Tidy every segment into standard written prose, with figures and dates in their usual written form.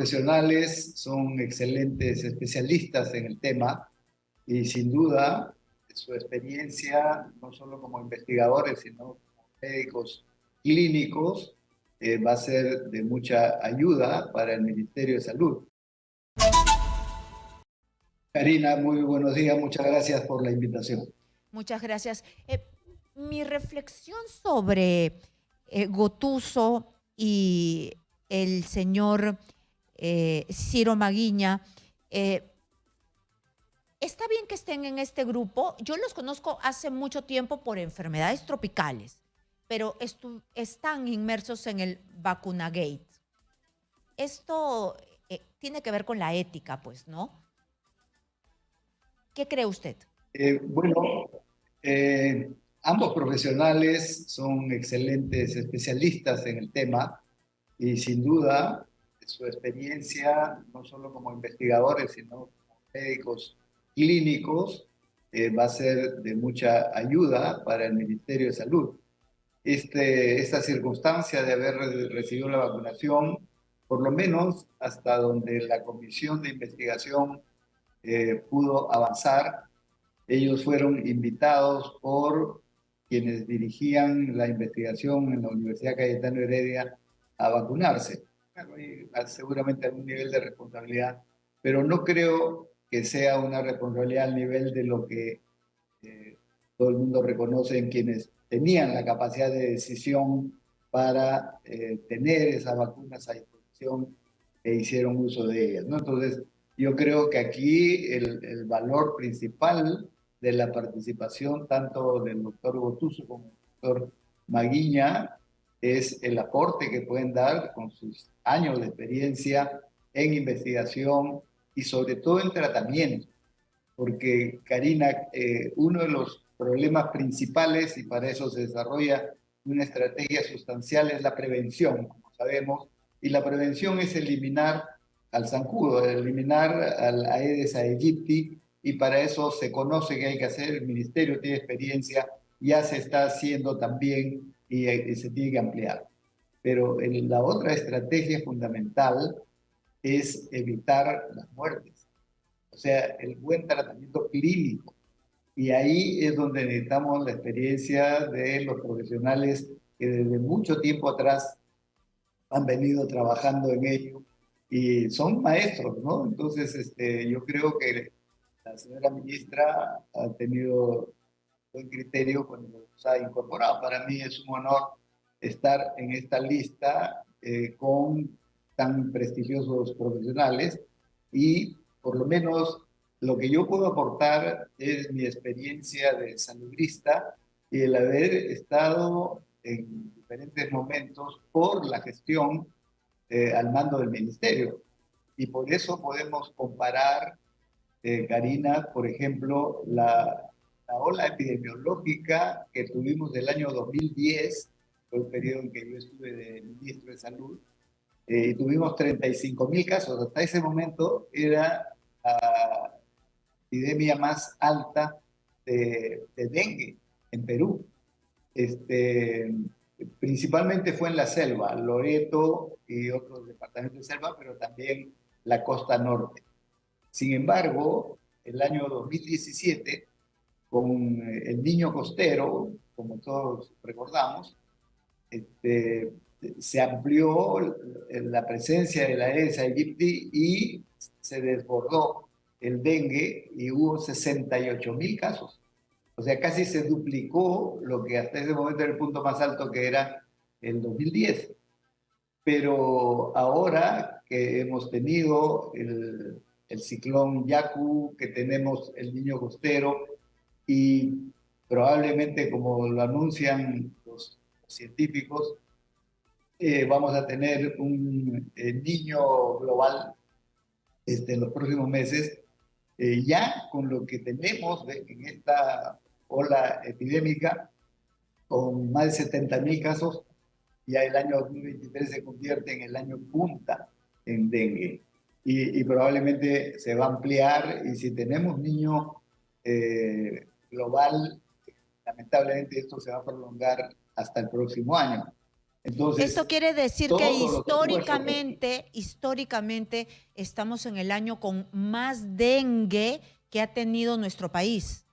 profesionales son excelentes especialistas en el tema y sin duda su experiencia, no solo como investigadores, sino como médicos clínicos, va a ser de mucha ayuda para el Ministerio de Salud. Karina, muy buenos días, muchas gracias por la invitación. Muchas gracias. Mi reflexión sobre Gotuso y el señor Ciro Maguiña, está bien que estén en este grupo. Yo los conozco hace mucho tiempo por enfermedades tropicales, pero están inmersos en el vacunagate. Esto tiene que ver con la ética, pues, ¿no? ¿Qué cree usted? Bueno, ambos profesionales son excelentes especialistas en el tema y sin duda su experiencia, no solo como investigadores, sino como médicos clínicos, va a ser de mucha ayuda para el Ministerio de Salud. Esta circunstancia de haber recibido la vacunación, por lo menos hasta donde la comisión de investigación pudo avanzar. Ellos fueron invitados por quienes dirigían la investigación en la Universidad Cayetano Heredia a vacunarse. Bueno, hay seguramente algún nivel de responsabilidad, pero no creo que sea una responsabilidad al nivel de lo que todo el mundo reconoce en quienes tenían la capacidad de decisión para tener esas vacunas a disposición e hicieron uso de ellas, ¿no? Entonces, yo creo que aquí el valor principal de la participación tanto del doctor Gotuso como del doctor Maguiña es el aporte que pueden dar con sus años de experiencia en investigación y sobre todo en tratamiento. Porque, Karina, uno de los problemas principales, y para eso se desarrolla una estrategia sustancial, es la prevención, como sabemos, y la prevención es eliminar al zancudo, eliminar al Aedes aegypti, y para eso se conoce que hay que hacer, el ministerio tiene experiencia, ya se está haciendo también y se tiene que ampliar. Pero la otra estrategia fundamental es evitar las muertes, o sea, el buen tratamiento clínico. Y ahí es donde necesitamos la experiencia de los profesionales que desde mucho tiempo atrás han venido trabajando en ello y son maestros, ¿no? Entonces, yo creo que la señora ministra ha tenido buen criterio cuando los ha incorporado. Para mí es un honor estar en esta lista con tan prestigiosos profesionales y por lo menos lo que yo puedo aportar es mi experiencia de salubrista y el haber estado en diferentes momentos por la gestión al mando del ministerio. Y por eso podemos comparar, Karina, por ejemplo, la ola epidemiológica que tuvimos del año 2010, fue el periodo en que yo estuve de ministro de Salud, y tuvimos 35.000 casos. Hasta ese momento era la epidemia más alta de dengue en Perú. Principalmente fue en la selva, Loreto y otros departamentos de selva, pero también la costa norte. Sin embargo, el año 2017, con el niño costero, como todos recordamos, se amplió la presencia de la Aedes aegypti y se desbordó el dengue y hubo 68.000 casos. O sea, casi se duplicó lo que hasta ese momento era el punto más alto, que era el 2010. Pero ahora que hemos tenido el ciclón Yaku, que tenemos el niño costero y probablemente, como lo anuncian los científicos, vamos a tener un niño global en los próximos meses. Ya con lo que tenemos en esta ola epidémica, con más de 70.000 casos, ya el año 2023 se convierte en el año punta en dengue y probablemente se va a ampliar y si tenemos niño global, lamentablemente esto se va a prolongar hasta el próximo año. Entonces, Esto quiere decir que todos los esfuerzos históricamente estamos en el año con más dengue que ha tenido nuestro país.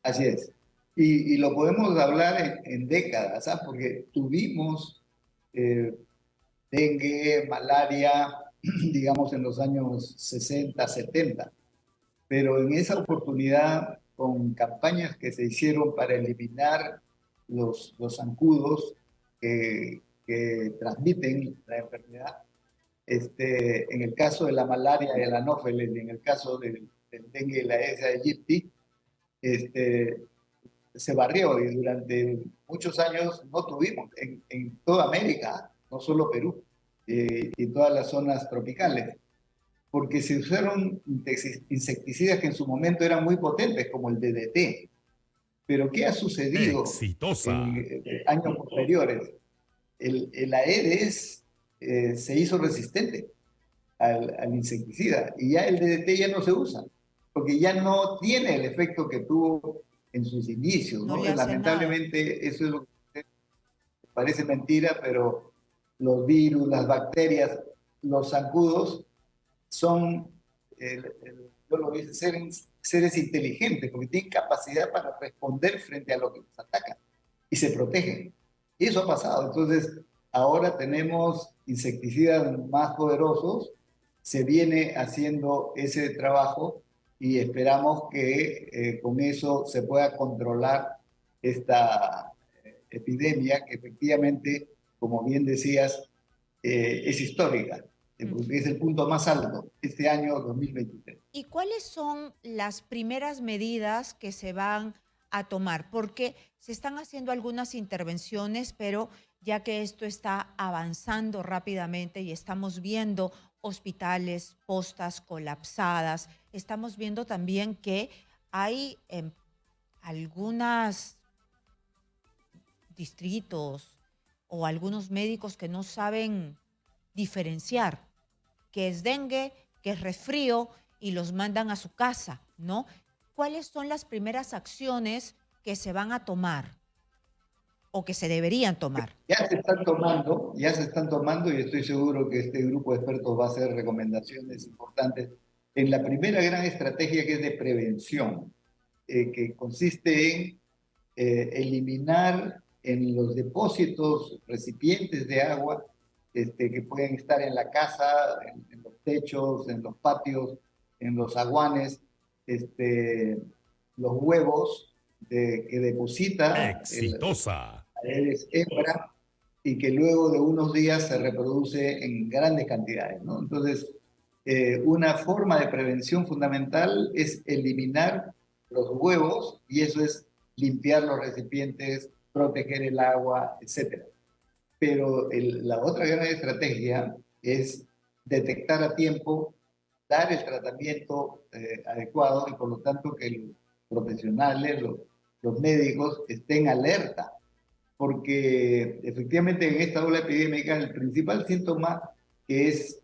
así es. Y lo podemos hablar en décadas, ¿sabes? Porque tuvimos eh, dengue, malaria, digamos, en los años 60, 70. Pero en esa oportunidad, con campañas que se hicieron para eliminar los zancudos que transmiten la enfermedad, en el caso de la malaria y el anófeles, y en el caso del dengue y la Aedes aegypti, este, se barrió y durante muchos años no tuvimos en toda América, no solo Perú, y todas las zonas tropicales, porque se usaron insecticidas que en su momento eran muy potentes, como el DDT. Pero ¿qué ha sucedido Exitosa. en años posteriores? El Aedes se hizo resistente al insecticida y ya el DDT ya no se usa, porque ya no tiene el efecto que tuvo en sus inicios, No ¿no? le hace nada. Lamentablemente eso es lo que parece mentira, pero los virus, las bacterias, los zancudos son, yo lo dice, seres inteligentes, porque tienen capacidad para responder frente a lo que los ataca y se protegen. Y eso ha pasado. Entonces, ahora tenemos insecticidas más poderosos, se viene haciendo ese trabajo y esperamos que con eso se pueda controlar esta epidemia que efectivamente, como bien decías, es histórica, porque es el punto más alto este año 2023. ¿Y cuáles son las primeras medidas que se van a tomar? Porque se están haciendo algunas intervenciones, pero ya que esto está avanzando rápidamente y estamos viendo hospitales, postas colapsadas, estamos viendo también que hay algunos distritos o algunos médicos que no saben diferenciar qué es dengue, qué es resfrío y los mandan a su casa, ¿no? ¿Cuáles son las primeras acciones que se van a tomar o que se deberían tomar? Ya se están tomando y estoy seguro que este grupo de expertos va a hacer recomendaciones importantes en la primera gran estrategia que es de prevención, que consiste en eliminar en los depósitos, recipientes de agua que pueden estar en la casa, en los techos, en los patios, en los aguanes, los huevos que deposita Exitosa. Aedes hembra y que luego de unos días se reproduce en grandes cantidades, ¿no? Entonces, una forma de prevención fundamental es eliminar los huevos y eso es limpiar los recipientes, proteger el agua, etcétera. Pero la otra gran estrategia es detectar a tiempo, dar el tratamiento adecuado y por lo tanto que los profesionales, los médicos estén alerta, porque efectivamente en esta ola epidémica el principal síntoma que es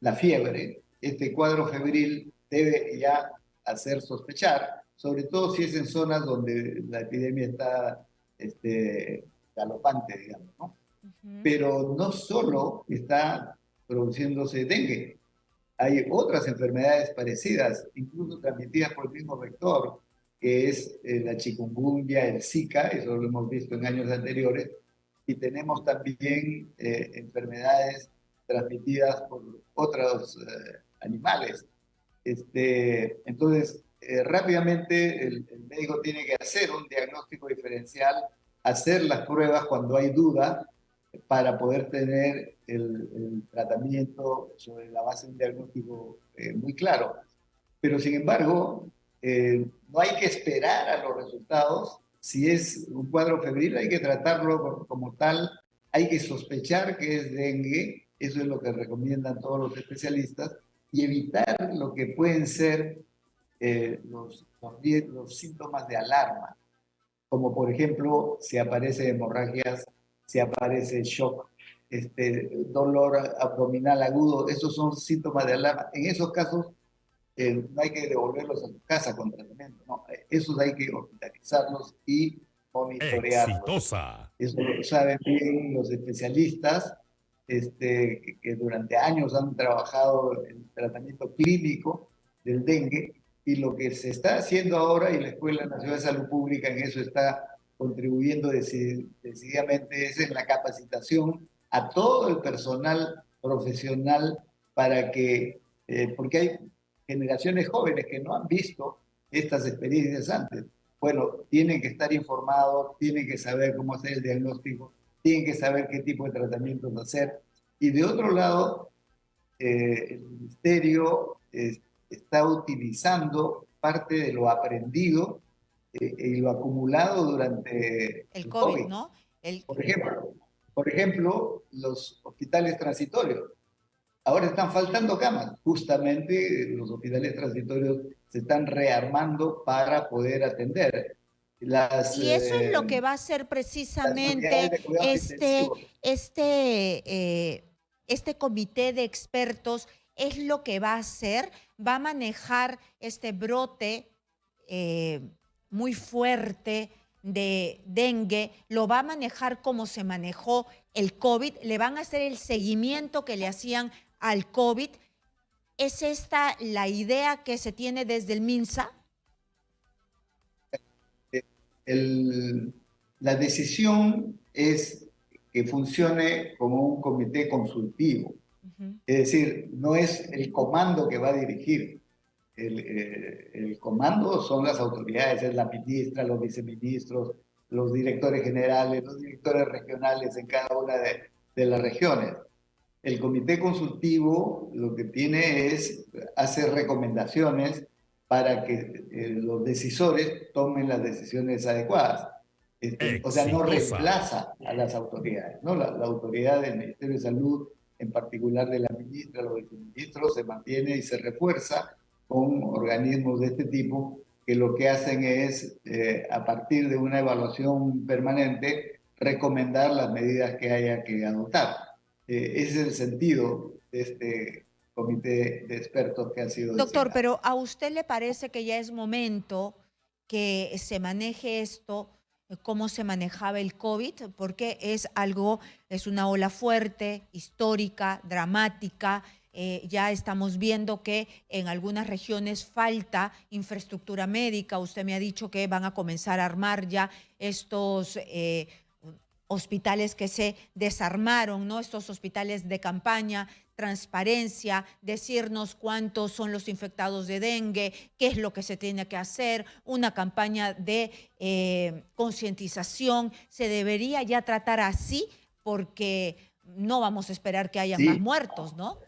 la fiebre, este cuadro febril debe ya hacer sospechar, sobre todo si es en zonas donde la epidemia está galopante, digamos, ¿no? Pero no solo está produciéndose dengue, hay otras enfermedades parecidas, incluso transmitidas por el mismo vector, que es la chikungunya, el Zika, eso lo hemos visto en años anteriores, y tenemos también enfermedades transmitidas por otros animales. Entonces, rápidamente el médico tiene que hacer un diagnóstico diferencial, hacer las pruebas cuando hay duda para poder tener el tratamiento sobre la base de un diagnóstico muy claro. Pero sin embargo, no hay que esperar a los resultados. Si es un cuadro febril, hay que tratarlo como tal. Hay que sospechar que es dengue, eso es lo que recomiendan todos los especialistas, y evitar lo que pueden ser los síntomas de alarma, como por ejemplo si aparece hemorragias, si aparece shock, dolor abdominal agudo, esos son síntomas de alarma. En esos casos no hay que devolverlos a su casa con tratamiento, no, esos hay que hospitalizarlos y monitorearlo. Exitosa. Eso lo saben bien los especialistas que durante años han trabajado en tratamiento clínico del dengue, y lo que se está haciendo ahora, y la Escuela Nacional de Salud Pública en eso está contribuyendo decididamente, es en la capacitación a todo el personal profesional para que, porque hay generaciones jóvenes que no han visto estas experiencias antes. Bueno, tienen que estar informados, tienen que saber cómo hacer el diagnóstico, tienen que saber qué tipo de tratamientos hacer. Y de otro lado, el ministerio está utilizando parte de lo aprendido y lo acumulado durante El el COVID, COVID. ¿no? Por ejemplo, los hospitales transitorios. Ahora están faltando camas. Justamente los hospitales transitorios se están rearmando para poder atender Y eso es lo que va a hacer las unidades precisamente de cuidados intensivos. este comité de expertos, es lo que va a hacer, va a manejar este brote muy fuerte de dengue, lo va a manejar como se manejó el COVID, le van a hacer el seguimiento que le hacían al COVID. ¿Es esta la idea que se tiene desde el MINSA? La decisión es que funcione como un comité consultivo. Es decir, no es el comando que va a dirigir. El comando son las autoridades, es la ministra, los viceministros, los directores generales, los directores regionales en cada una de las regiones. El comité consultivo lo que tiene es hacer recomendaciones para que los decisores tomen las decisiones adecuadas. O sea, no Exitosa. reemplaza a las autoridades, ¿no? La autoridad del Ministerio de Salud, en particular de la ministra, los viceministros, se mantiene y se refuerza con organismos de este tipo que lo que hacen es, a partir de una evaluación permanente, recomendar las medidas que haya que adoptar. Ese es el sentido de este comité de expertos que ha sido Doctor, designado. pero ¿a usted le parece que ya es momento que se maneje esto como se manejaba el COVID? Porque es algo, es una ola fuerte, histórica, dramática. Ya estamos viendo que en algunas regiones falta infraestructura médica. Usted me ha dicho que van a comenzar a armar ya estos hospitales que se desarmaron, ¿no? Estos hospitales de campaña, transparencia, decirnos cuántos son los infectados de dengue, qué es lo que se tiene que hacer, una campaña de concientización. Se debería ya tratar así porque no vamos a esperar que hayan más muertos, ¿no?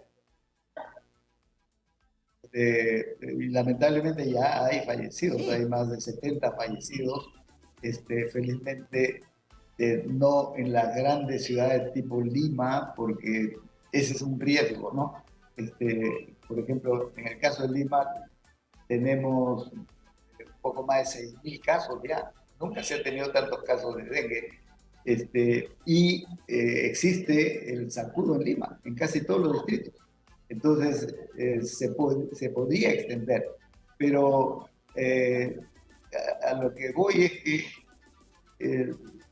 Y lamentablemente ya hay fallecidos, Sí. hay más de 70 fallecidos, felizmente no en las grandes ciudades tipo Lima, porque ese es un riesgo, ¿no? Por ejemplo, en el caso de Lima tenemos un poco más de 6.000 casos ya, nunca se han tenido tantos casos de dengue, existe el zancudo en Lima, en casi todos los distritos. Entonces, se podría extender, pero a lo que voy es que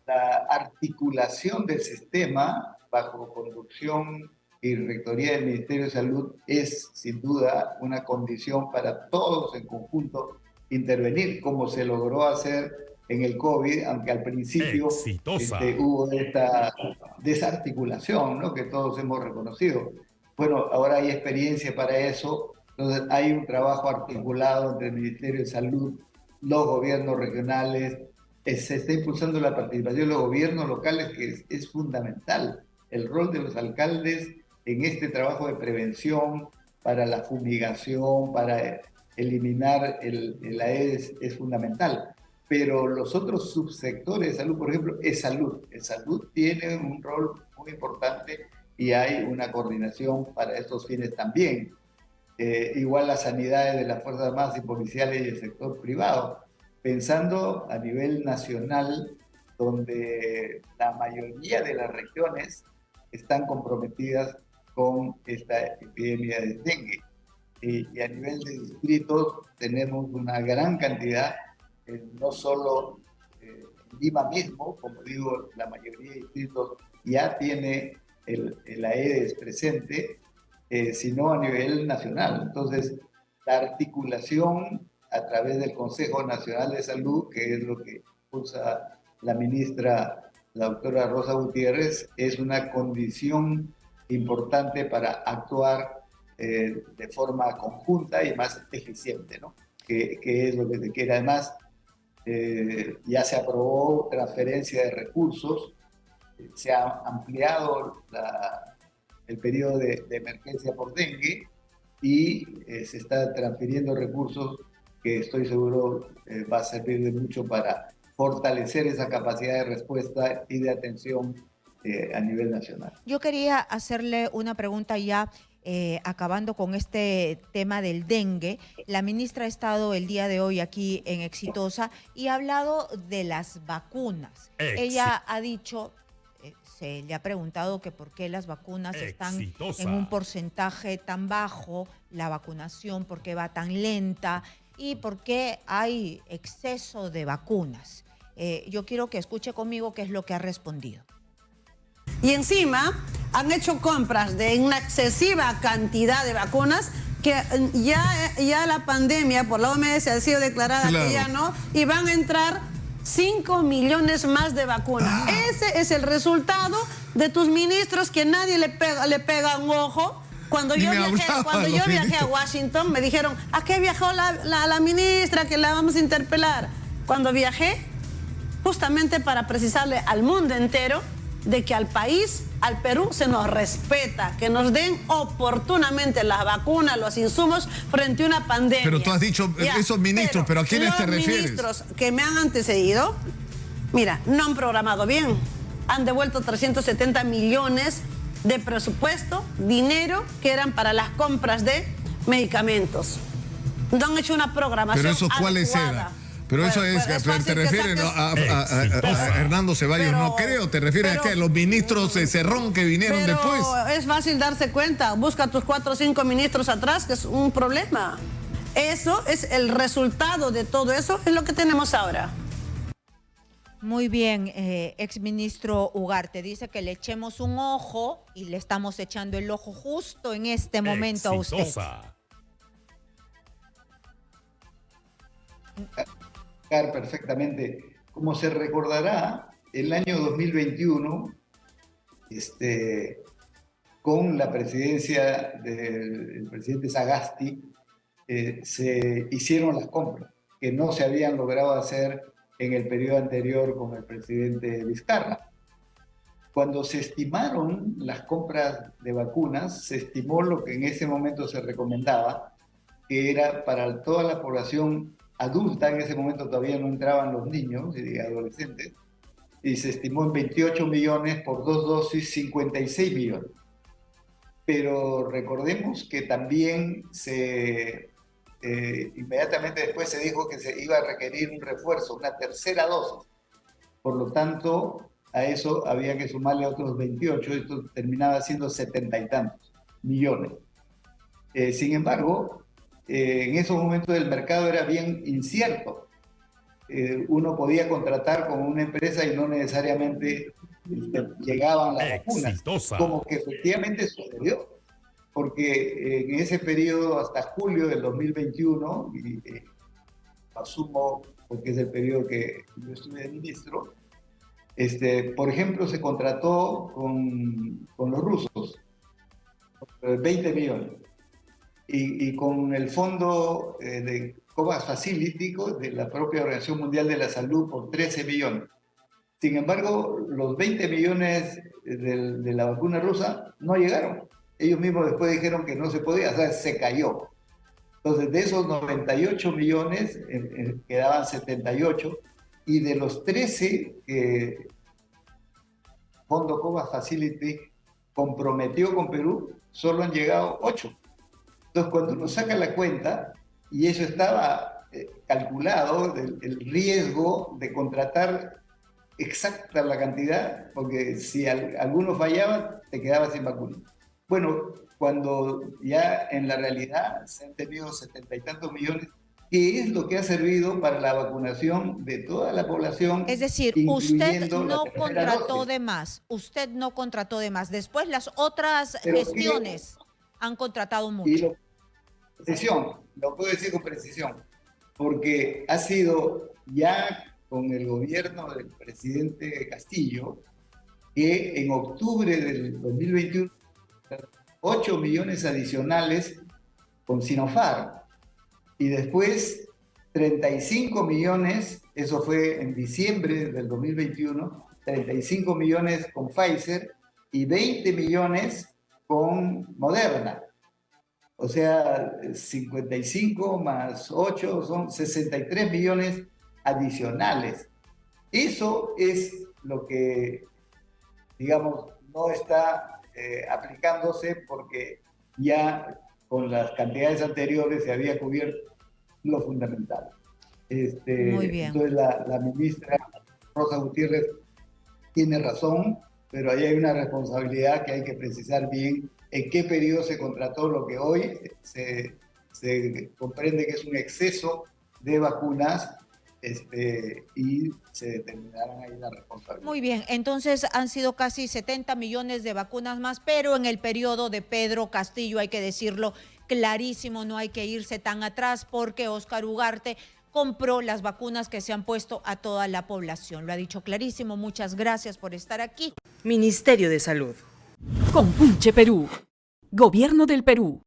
la articulación del sistema bajo conducción y rectoría del Ministerio de Salud es sin duda una condición para todos en conjunto intervenir, como se logró hacer en el COVID, aunque al principio hubo esta desarticulación, ¿no?, que todos hemos reconocido. Bueno, ahora hay experiencia para eso, entonces hay un trabajo articulado entre el Ministerio de Salud, los gobiernos regionales, se está impulsando la participación de los gobiernos locales, que es fundamental. El rol de los alcaldes en este trabajo de prevención, para la fumigación, para eliminar el Aedes, es fundamental. Pero los otros subsectores de salud, por ejemplo, salud tiene un rol muy importante y hay una coordinación para estos fines también. Igual las sanidades de las Fuerzas Armadas y policiales y el sector privado, pensando a nivel nacional, donde la mayoría de las regiones están comprometidas con esta epidemia de dengue. Y a nivel de distritos tenemos una gran cantidad, no solo en Lima mismo, como digo, la mayoría de distritos ya tiene el AEDES presente, sino a nivel nacional. Entonces, la articulación a través del Consejo Nacional de Salud, que es lo que impulsa la ministra, la doctora Rosa Gutiérrez, es una condición importante para actuar de forma conjunta y más eficiente, ¿no? Que es lo que se quiere. Además, ya se aprobó transferencia de recursos, se ha ampliado el periodo de emergencia por dengue y se está transfiriendo recursos que estoy seguro va a servir de mucho para fortalecer esa capacidad de respuesta y de atención a nivel nacional. Yo quería hacerle una pregunta ya, acabando con este tema del dengue. La ministra ha estado el día de hoy aquí en Exitosa y ha hablado de las vacunas. Ella ha dicho, se le ha preguntado que por qué las vacunas están en un porcentaje tan bajo, la vacunación, por qué va tan lenta y por qué hay exceso de vacunas. Yo quiero que escuche conmigo qué es lo que ha respondido. Y encima han hecho compras de una excesiva cantidad de vacunas que ya la pandemia por la OMS ha sido declarada que ya no, y van a entrar 5 millones más de vacunas. Ese es el resultado de tus ministros, que nadie le pega un ojo. Cuando yo viajé a Washington, me dijeron, ¿a qué viajó la ministra que la vamos a interpelar? Cuando viajé, justamente para precisarle al mundo entero de que al país, al Perú, se nos respeta, que nos den oportunamente las vacunas, los insumos frente a una pandemia. Pero tú has dicho esos ministros, pero ¿a quiénes te refieres? Los ministros que me han antecedido, mira, no han programado bien. Han devuelto 370 millones de presupuesto, dinero que eran para las compras de medicamentos. No han hecho una programación ¿Pero esos cuáles eran? Pero eso ¿te refieres a Hernando Ceballos? Pero, no creo, ¿te refieres a que los ministros Cerrón que vinieron después? Es fácil darse cuenta, busca tus 4 o 5 ministros atrás, que es un problema. Eso es el resultado de todo eso, es lo que tenemos ahora. Muy bien, exministro Ugarte, dice que le echemos un ojo y le estamos echando el ojo justo en este momento a usted. Perfectamente. Como se recordará, el año 2021, con la presidencia del presidente Sagasti, se hicieron las compras que no se habían logrado hacer en el periodo anterior con el presidente Vizcarra. Cuando se estimaron las compras de vacunas, se estimó lo que en ese momento se recomendaba, que era para toda la población adulta. En ese momento todavía no entraban los niños y adolescentes, y se estimó en 28 millones por 2 dosis, 56 millones. Pero recordemos que también inmediatamente después se dijo que se iba a requerir un refuerzo, una tercera dosis. Por lo tanto, a eso había que sumarle otros 28, esto terminaba siendo 70 y tantos millones. Sin embargo, en esos momentos el mercado era bien incierto. Uno podía contratar con una empresa y no necesariamente llegaban las vacunas, como que efectivamente sucedió, porque en ese periodo hasta julio del 2021, y asumo porque es el periodo que yo estuve de ministro, por ejemplo, se contrató con los rusos 20 millones. Y con el fondo de COVAX Facility de la propia Organización Mundial de la Salud por 13 millones. Sin embargo, los 20 millones de la vacuna rusa no llegaron. Ellos mismos después dijeron que no se podía, o sea, se cayó. Entonces, de esos 98 millones, quedaban 78, y de los 13 que Fondo COVAX Facility comprometió con Perú, solo han llegado 8. Entonces, cuando uno saca la cuenta, y eso estaba calculado, el riesgo de contratar exacta la cantidad, porque si alguno fallaba, te quedabas sin vacuna. Bueno, cuando ya en la realidad se han tenido 70 y tantos millones, que es lo que ha servido para la vacunación de toda la población. Es decir, usted no contrató dosis. de más, usted no contrató de más. Después las otras Pero gestiones han contratado mucho. Y lo puedo decir con precisión, porque ha sido ya con el gobierno del presidente Castillo, que en octubre del 2021, 8 millones adicionales con Sinopharm, y después 35 millones, eso fue en diciembre del 2021, 35 millones con Pfizer y 20 millones con Moderna. O sea, 55 más 8 son 63 millones adicionales. Eso es lo que, digamos, no está aplicándose porque ya con las cantidades anteriores se había cubierto lo fundamental. Muy bien. Entonces la ministra Rosa Gutiérrez tiene razón, pero ahí hay una responsabilidad que hay que precisar bien en qué periodo se contrató lo que hoy se comprende que es un exceso de vacunas, y se determinarán ahí la responsabilidad. Muy bien, entonces han sido casi 70 millones de vacunas más, pero en el periodo de Pedro Castillo, hay que decirlo clarísimo, no hay que irse tan atrás porque Óscar Ugarte compró las vacunas que se han puesto a toda la población. Lo ha dicho clarísimo, muchas gracias por estar aquí. Ministerio de Salud. Compunche Perú. Gobierno del Perú.